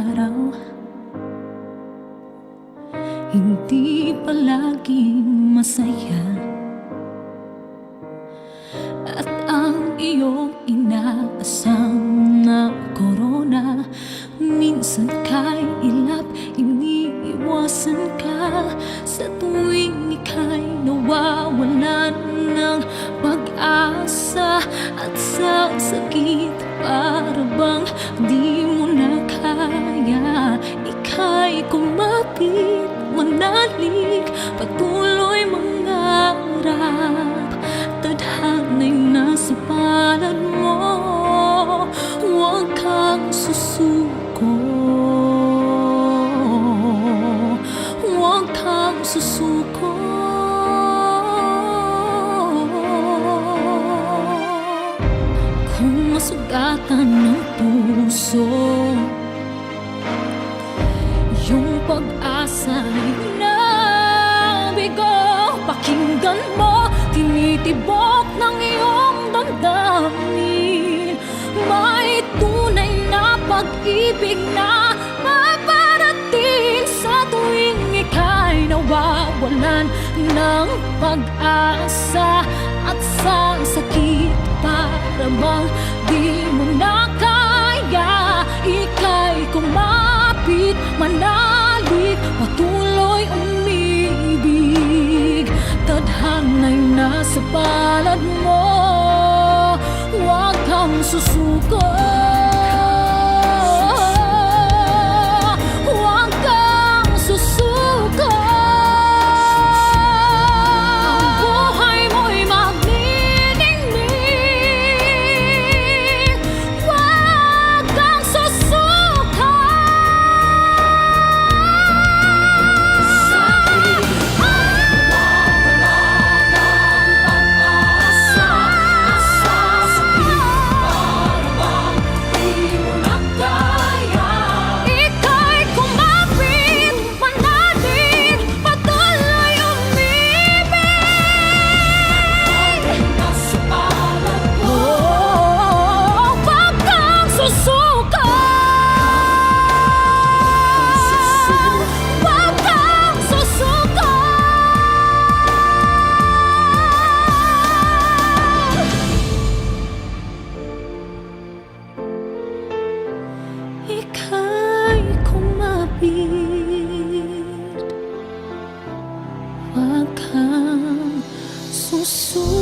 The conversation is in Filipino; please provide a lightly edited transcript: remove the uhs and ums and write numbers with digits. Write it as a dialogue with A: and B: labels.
A: araw, hindi palaging masaya. At ang iyong inaasam na korona, minsan ka'y ilap, iniiwasan ka. Sa tuwing ika'y nawawalan ng pag-asa, at sa sakit para bang di mo na kaya, ika'y kumapit, manalig, patuloy mangarap. Tadhana'y nasa palad mo, huwag kang susuko, huwag kang susuko. Kung masugatan ng puso, yung pag-asa'y nabigo, pakinggan mo, tinitibok ng iyong damdamin. May tunay na pag-ibig na maparating sa tuwing ika'y nawawalan ng pag-asa. At sa sakit para bang di mo na kaya, ika'y kumapit, manalig, patuloy umibig. Tadhana'y nasa palad mo, huwag kang susuko, huwag kang susuko. Ang buhay mo'y magniningning, huwag kang susuko. Ika'y kumapit, huwag kang susuko.